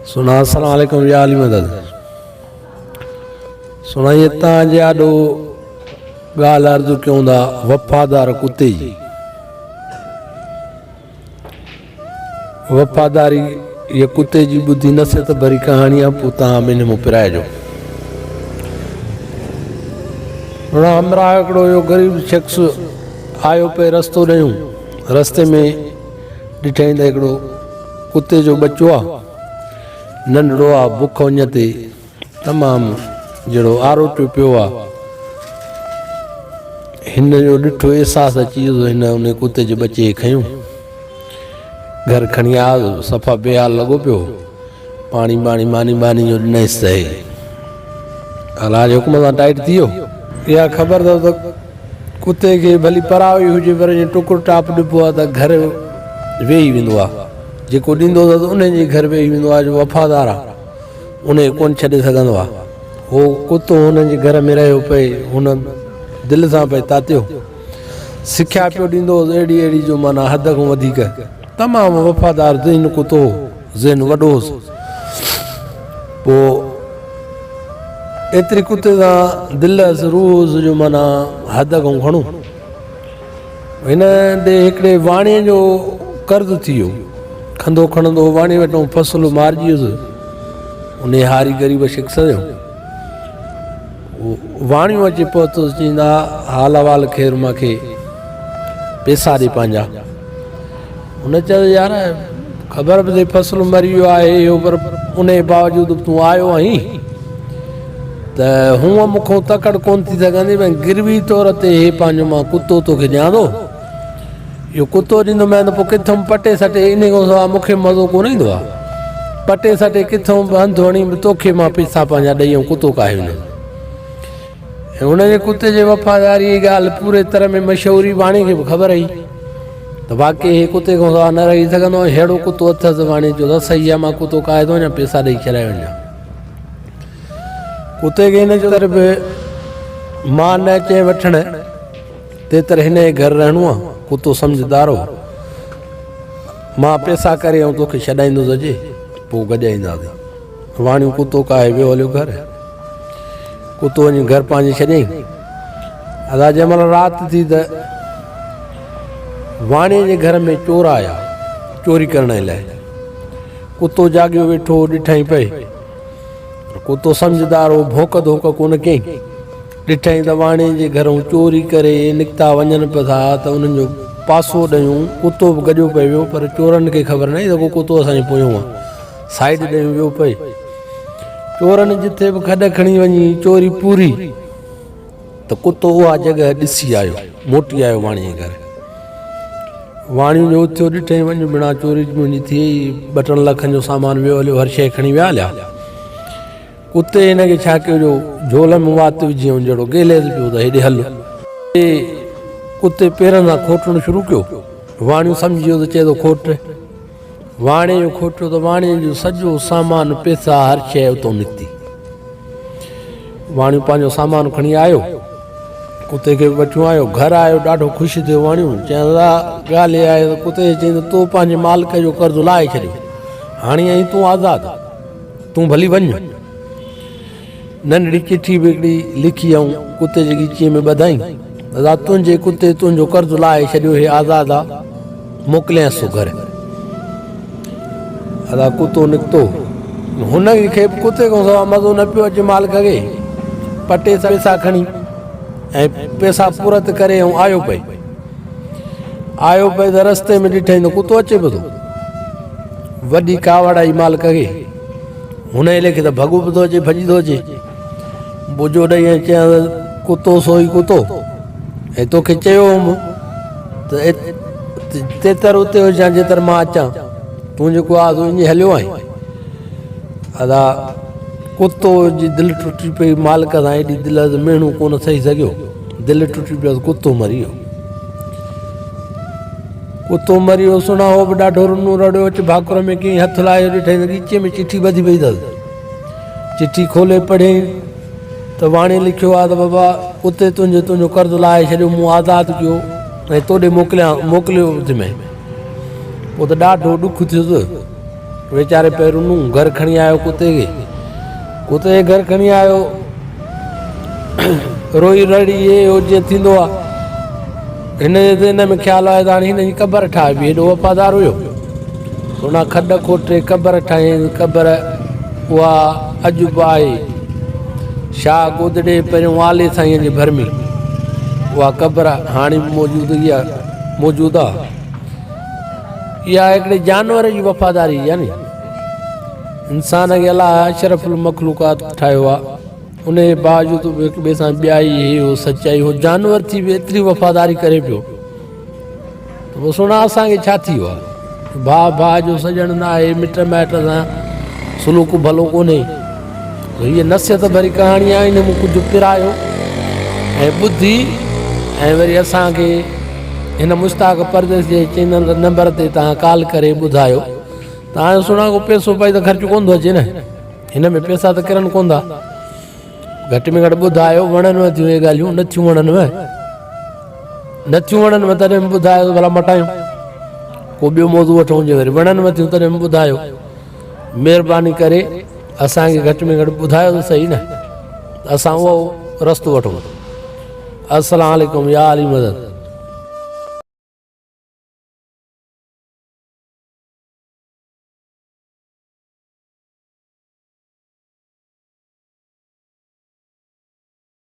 सुना अस्सलाम वालेकुम या अली मदद सुनाइए तव्हांजे आॾो ॻाल्हि अर्ज़ु कयूं था वफ़ादार कुते जी। वफ़ादारी ये कुते जी ॿुधी नसियत भरी कहाणी आहे, पोइ तव्हां ॿिनि मूं पिराइजो। हमरा हिकिड़ो इहो ग़रीब शख़्स आयो पे रस्तो ॾियूं, रस्ते में ॾिठईं त हिकिड़ो कुते जो बच्चो आहे, नंढड़ो आहे, बुख वञ ते तमामु जहिड़ो आरोटियो पियो आहे। हिन जो ॾिठो अहसासु अची वियो, हिन उन कुते जे बच्चे खे खयूं, घर खणी आयो, सफ़ा बेहाल लॻो पियो, पाणी मानी जो ॾिनईसि त अलाह जे हुकुम सां टाइट थी वियो। इहा ख़बर अथव त कुते खे भली पराई हुजे पर जीअं टुकुर टाप ॾिबो आहे त घर वेही वेंदो आहे, जेको ॾींदो अथव त उन जे घर वेही वेंदो आहे, जो वफ़ादार आहे उन कोन छॾे सघंदो आहे। उहो कुतो हुन जे घर में रहियो पए, हुन दिलि सां पए तातियो, सिख्या पियो ॾींदो अहिड़ी अहिड़ी जो माना हद खां वधीक तमामु वफ़ादार ज़हन कुतो, ज़हन वॾो हुउसि। पोइ एतिरी कुते सां दिलि हुअसि, रूह हुअसि जो माना हद खां घणो। हिन ॾे हिकिड़े वाणीअ जो कर्ज़ु थी वियो, खंदो खणंदो वाणी वटि फ़सुलु मारिजी वियुसि उन हारी ग़रीब शख़्स जो। वाणियूं अची पहुतुसि, चईंदा हाल अहिवाल ख़ैर मूंखे पैसा ॾे पंहिंजा। हुन चयो यार ख़बर बि अथई फ़सुलु मरी वियो आहे इहो, पर उन जे बावजूदि तूं आयो आहीं त हूअं मूंखां तकड़ि कोन थी सघंदी, भई गिरवी तौर ते हे पंहिंजो मां कुतो तोखे ॾियां थो, इहो कुतो ॾींदो मैं त पोइ किथां पटे सटे, इन खां सवाइ मूंखे मज़ो कोन ईंदो आहे। पटे सटे किथां बि हंधु हणी तोखे मां पैसा पंहिंजा ॾेई ऐं कुतो काहे वञे। ऐं हुनजे कुते जे वफ़ादारी जी ॻाल्हि पूरे तरह में मशहूरी वाणी खे बि ख़बर हुई त वाक़ई हे कुते खां सवाइ न रही सघंदो आहे। अहिड़ो कुतो अथसि, वाणी जो त सही आहे, मां कुतो काहे थो वञा, पैसा ॾेई छॾाए वञा। कुते खे हिन जो तरफ़ मां न अचे वठणु, तेतर हिन जे घर रहणो आहे, कुतो सम्झदार हो, मां पैसा करे ऐं तोखे छॾाईंदुसि अॼु, पोइ गॾाईंदासीं। वाणियूं कुतो काहे वियो हलियो घर, कुतो वञी घर पंहिंजे छॾियईं। अदा जंहिं महिल राति थी त वाणीअ जे घर में चोर आया चोरी करण लाइ। कुतो जाॻियो वेठो ॾिठईं पए, कुतो सम्झदार हो, भोक धोक कोन कयईं। ॾिठईं त वाणीअ जे घरूं चोरी करे निकिता वञनि पिया था त उन्हनि जो पासो ॾियूं, कुतो बि गॾियो पियो वियो, पर चोरनि खे ख़बर न हुई त को कुतो असांजे पोयों आहे, साइड ॾियूं वियो पए। चोरनि जिथे बि खॾ खणी वञी चोरी पूरी त कुतो उहा जॻह ॾिसी आयो, मोटी आयो वाणीअ जे घर। वाणियूं जो उथियो, ॾिठईं वञ बिना चोरी मुंहिंजी थी, 2-3 लखनि जो सामान वियो हलियो, हर शइ खणी विया हलिया। कुते हिनखे छा कयो जो झोल में वाति विझी ऐं जहिड़ो गेलेसि पियो त हेॾे हल। कुते पेरनि सां खोटणु शुरू कयो, वाणियूं सम्झी वियो त चए थो खोट। वाणे जो खोटियो त वाणीअ जो सॼो सामान, पैसा, हर शइ उतां निकिती। वाणियूं पंहिंजो सामान खणी आयो, कुते खे वठियो आयो, घर आयो, ॾाढो ख़ुशि थियो। वाणियूं चवंदा ॻाल्हि इहा आहे त कुते चईं त तूं पंहिंजे मालिक जो कर्ज़ु लाहे छॾियो, हाणे आई तूं आज़ादु, तूं भली वञ। नंढड़ी चिठी बि हिकिड़ी लिखी ऐं कुते जे ॻीचीअ में ॿधाई, दादा तुंहिंजे कुते तुंहिंजो कर्ज़ु लाहे छॾियो, हे आज़ादु आहे, मोकिलियांसि तो घर। अदा कुतो निकितो, हुनखे कुते खां सवाइ मज़ो न पियो अचे मालिक खे। पटे पैसा खणी ऐं पैसा पूरत करे ऐं आयो पए त रस्ते में ॾिठईं त कुतो अचे पियो थो, वॾी कावड़ आई मालिक खे। हुन जे लेखे त भॻो बि थो अचे, भॼी थो अचे। बुझो ॾेई ऐं चयां कुतो सोई कुतो, ऐं तोखे चयो हुउमि त तेतर उते हुजां जेतर मां अचां, तूं जेको आहे तूं ईअं हलियो आहीं। अदा कुतो जी दिलि टुटी पई मालिक सां, एॾी दिलि मेणू कोन सही सघियो, दिलि टुटी पियो, कुतो मरी वियो। कुतो मरी वियो, सुना हो बि ॾाढो रुनो रड़ियो, अच भाकुर में कीअं हथु लाहियो, ॾिठईं त ॻीचे में चिठी ॿधी पई अथसि। चिठी खोले पढ़ियईं त वाणी लिखियो आहे त बाबा कुते तुंहिंजो कर्ज़ु लाहे छॾियो, मूं आज़ादु कयो ऐं तोॾे मोकिलियो थी मैं। पोइ त ॾाढो ॾुख थियुसि, वीचारे पहिरियों नूं घर खणी आयो कुते खे घर खणी आयो रोई रड़ी ये हो जीअं थींदो आहे हिन में ख़्यालु आयो त हाणे हिन जी क़बर ठाहिबी हेॾो वफ़ादार हुयो हुन खॾ खोटे क़बर ठाही क़बर उहा अॼु बि आहे शाह गोदड़े पहिरियों आले साईं जे भर में उहा क़बर हाणे बि मौजूदु आहे इहा हिकिड़े जानवर जी वफ़ादारी आहे नी इंसान खे अलाह अशरफुल मखलूकात ठाहियो आहे उन जे बावजूदि बि हिक ॿिए सां ॿियाई हो सचाई हो जानवर थी बि एतिरी वफ़ादारी करे पियो त पोइ सुणा असांखे छा थी वियो आहे भाउ जो सॼण न आहे मिट माइट सां सुलूक भलो कोन्हे हीअ नसियत भरी कहाणी आहे हिन मूं कुझु पिरायो ऐं ॿुधी ऐं वरी असांखे हिन मुश्ताक परदेस जे चैनल नंबर ते तव्हां कॉल करे ॿुधायो तव्हांजो सुणा को पैसो पई त ख़र्चु कोन थो अचे न हिन में पैसा त किरनि कोन था घटि में घटि ॿुधायो वणनव थियूं इहे ॻाल्हियूं नथियूं वणनव तॾहिं बि ॿुधायो भला मटायूं को ॿियो मौज़ू वठूं जे वरी वणनव थियूं तॾहिं बि ॿुधायो महिरबानी करे असांखे घटि में घटि ॿुधायो त सही न असां उहो रस्तो वठूं। अस्सलाम वालेकुम या अली मदद।